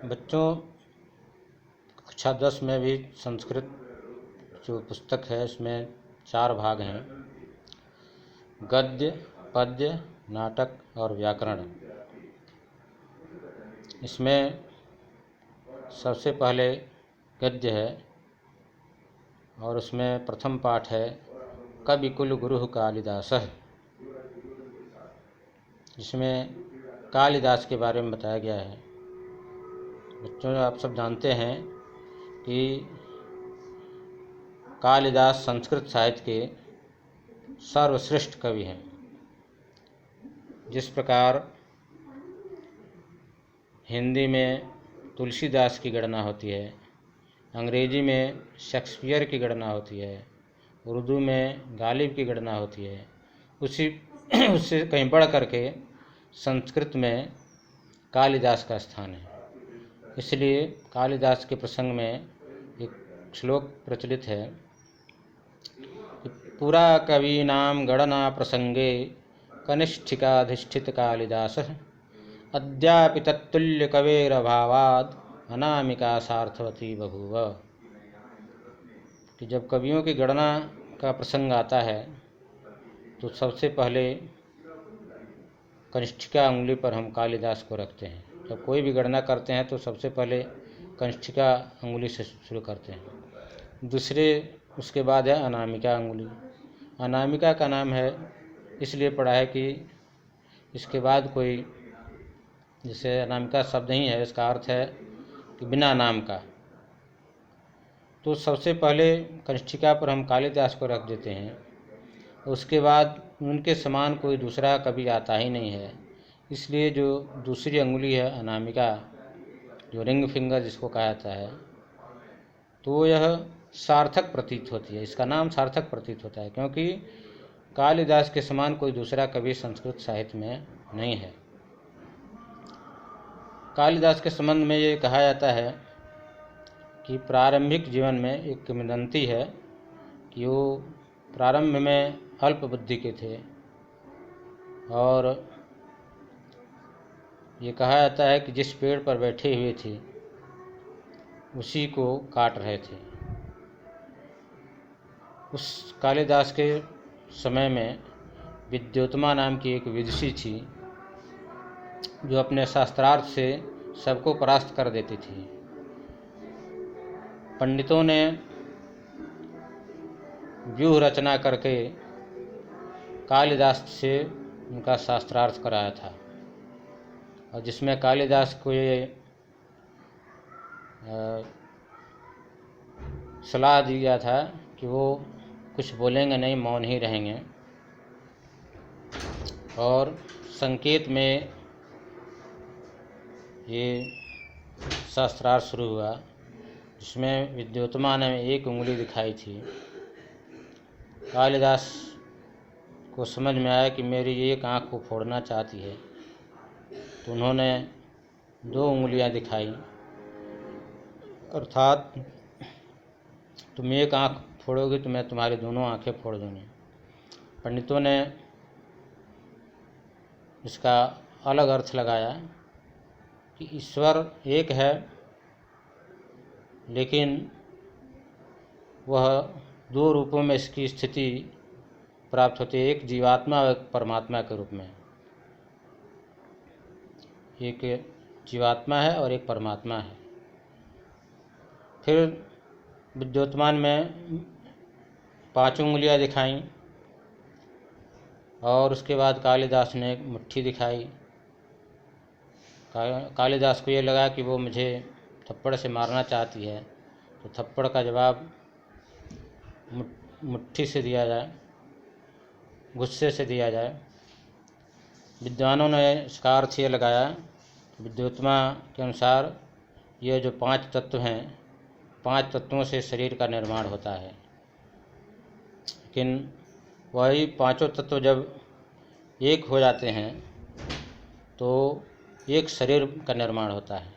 बच्चों, कक्षा 10 में भी संस्कृत जो पुस्तक है इसमें 4 भाग हैं: गद्य, पद्य, नाटक और व्याकरण। इसमें सबसे पहले गद्य है और उसमें प्रथम पाठ है कवि कुल गुरु कालिदासः। जिसमें कालिदास के बारे में बताया गया है। बच्चों, आप सब जानते हैं कि कालिदास संस्कृत साहित्य के सर्वश्रेष्ठ कवि हैं। जिस प्रकार हिंदी में तुलसीदास की गणना होती है, अंग्रेजी में शेक्सपियर की गणना होती है, उर्दू में गालिब की गणना होती है, उससे कहीं बढ़ करके संस्कृत में कालिदास का स्थान है। इसलिए कालिदास के प्रसंग में एक श्लोक प्रचलित है कि पुरा कवीनां गणना प्रसंगे कनिष्ठिकाधिष्ठित कालिदासः अद्यापि तत्तुल्य कवेरभावाद अनामिका सार्थवती बभूव। कि जब कवियों की गणना का प्रसंग आता है तो सबसे पहले कनिष्ठिका उंगली पर हम कालिदास को रखते हैं। जब कोई भी गणना करते हैं तो सबसे पहले कनिष्ठिका उंगली से शुरू करते हैं। दूसरे उसके बाद है अनामिका उंगली। अनामिका का नाम है इसलिए पड़ा है कि इसके बाद कोई, जैसे अनामिका शब्द ही है, इसका अर्थ है कि बिना नाम का। तो सबसे पहले कनिष्ठिका पर हम कालिदास को रख देते हैं। उसके बाद उनके समान कोई दूसरा कवि आता ही नहीं है। इसलिए जो दूसरी अंगुली है अनामिका, जो रिंग फिंगर जिसको कहा जाता है, तो यह सार्थक प्रतीत होती है। इसका नाम सार्थक प्रतीत होता है क्योंकि कालिदास के समान कोई दूसरा कवि संस्कृत साहित्य में नहीं है। कालिदास के संबंध में ये कहा जाता है कि प्रारंभिक जीवन में एक किंवदंती है कि वो प्रारंभ में अल्प बुद्धि के थे और ये कहा जाता है कि जिस पेड़ पर बैठे हुए थे उसी को काट रहे थे। उस कालिदास के समय में विद्योत्तमा नाम की एक विदुषी थी जो अपने शास्त्रार्थ से सबको परास्त कर देती थी। पंडितों ने व्यूह रचना करके कालिदास से उनका शास्त्रार्थ कराया था और जिसमें कालिदास को ये सलाह दिया था कि वो कुछ बोलेंगे नहीं, मौन ही रहेंगे। और संकेत में ये शास्त्रार्थ शुरू हुआ जिसमें विद्योत्तमा ने एक उंगली दिखाई थी। कालिदास को समझ में आया कि मेरी एक आँख को फोड़ना चाहती है, तो उन्होंने 2 उंगलियां दिखाई, अर्थात तुम एक आँख फोड़ोगे तो मैं तुम्हारी दोनों आँखें फोड़ दूंगी। पंडितों ने इसका अलग अर्थ लगाया कि ईश्वर एक है लेकिन वह 2 रूपों में इसकी स्थिति प्राप्त होती है, एक जीवात्मा और एक परमात्मा के रूप में। एक जीवात्मा है और एक परमात्मा है। फिर विद्योत्तमान में 5 उंगलियां दिखाई और उसके बाद कालिदास ने एक मुट्ठी दिखाई। कालिदास को ये लगा कि वो मुझे थप्पड़ से मारना चाहती है, तो थप्पड़ का जवाब मुट्ठी से दिया जाए, गुस्से से दिया जाए। विद्वानों ने इसका अर्थ ये लगाया, विद्योत्तमा के अनुसार ये जो 5 तत्व हैं, 5 तत्वों से शरीर का निर्माण होता है। लेकिन वही 5 तत्व जब एक हो जाते हैं तो एक शरीर का निर्माण होता है।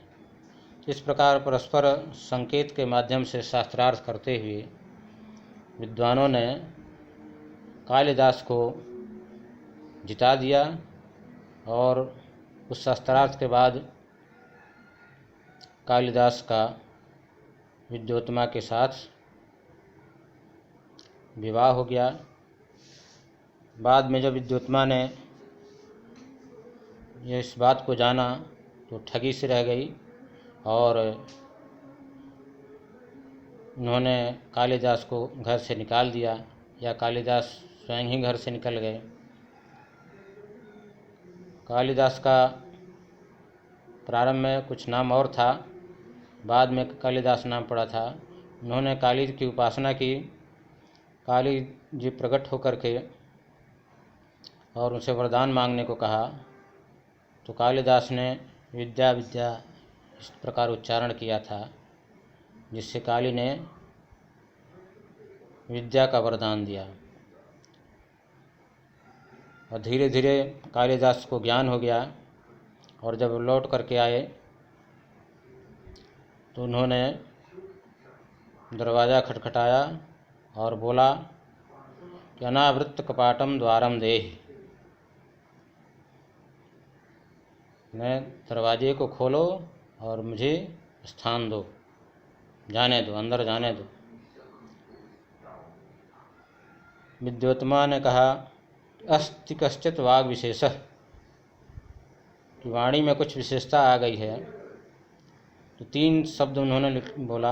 इस प्रकार परस्पर संकेत के माध्यम से शास्त्रार्थ करते हुए विद्वानों ने कालिदास को जिता दिया और उस शास्त्रार्थ के बाद कालिदास का विद्योत्तमा के साथ विवाह हो गया। बाद में जब विद्योत्तमा ने इस बात को जाना तो ठगी से रह गई और उन्होंने कालिदास को घर से निकाल दिया, या कालिदास स्वयं ही घर से निकल गए। कालिदास का प्रारंभ में कुछ नाम और था, बाद में कालिदास नाम पड़ा था। उन्होंने काली की उपासना की, काली जी प्रकट होकर के और उनसे वरदान मांगने को कहा, तो कालिदास ने विद्या विद्या इस प्रकार उच्चारण किया था, जिससे काली ने विद्या का वरदान दिया। और धीरे धीरे कालिदास को ज्ञान हो गया, और जब लौट करके आए तो उन्होंने दरवाज़ा खटखटाया और बोला कि अनावृत्त कपाटम द्वारम देहि, मैं दरवाजे को खोलो और मुझे स्थान दो, जाने दो, अंदर जाने दो। विद्योत्तमा ने कहा अस्ति कश्चित वाग विशेषः, कि वाणी में कुछ विशेषता आ गई है। तो 3 शब्द उन्होंने बोला,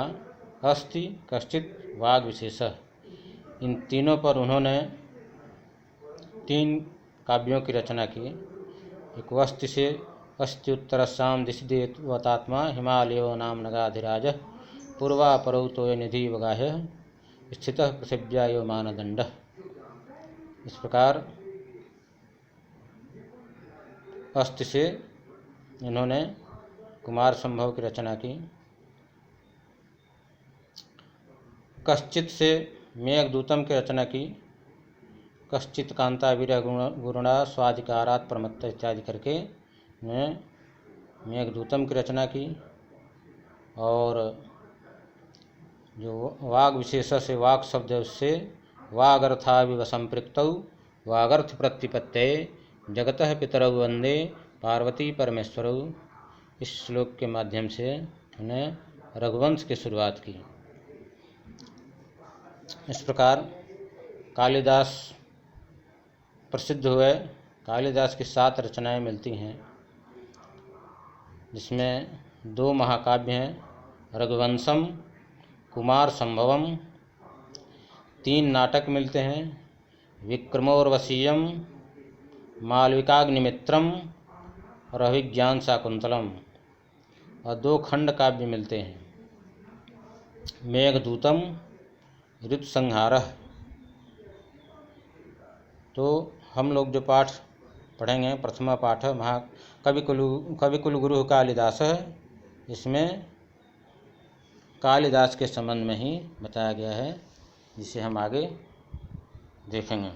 अस्ति कश्चित वाग विशेषः। इन तीनों पर उन्होंने 3 काव्यों की रचना की। एक वस्ति से अस्ति उत्तरस्याम दिशि देवतात्मा हिमालयो नाम नगाधिराज पूर्वापरौ तोय निधि वगाह्य स्थितः पृथिव्या यो मानदंडः। इस प्रकार अस्ति से इन्होंने कुमार संभव की रचना की। कश्चित से मेघदूतम की रचना की। कश्चित कांता वीर गुरुणा स्वाधिकारात् प्रमत्त इत्यादि करके ने मेघदूतम की रचना की। और जो वाग विशेष से वाक शब्द है, उससे वागर्थाविव संपृक्तौ वागर्थ प्रतिपत्तये जगतः पितरौ वंदे पार्वती परमेश्वरौ। इस श्लोक के माध्यम से उन्हें रघुवंश की शुरुआत की। इस प्रकार कालिदास प्रसिद्ध हुए। कालिदास की 7 रचनाएं मिलती हैं, जिसमें 2 महाकाव्य हैं, रघुवंशम, कुमार संभवम। 3 नाटक मिलते हैं, विक्रमोर्वशीयम, मालविकाग्निमित्रम और अभिज्ञान शाकुंतलम। और 2 खंड काव्य मिलते हैं, मेघदूतम, ऋतुसंहारः। तो हम लोग जो पाठ पढ़ेंगे, प्रथमा पाठ कविकुल गुरु कालिदास है। इसमें कालिदास के संबंध में ही बताया गया है, जिसे हम आगे देखेंगे।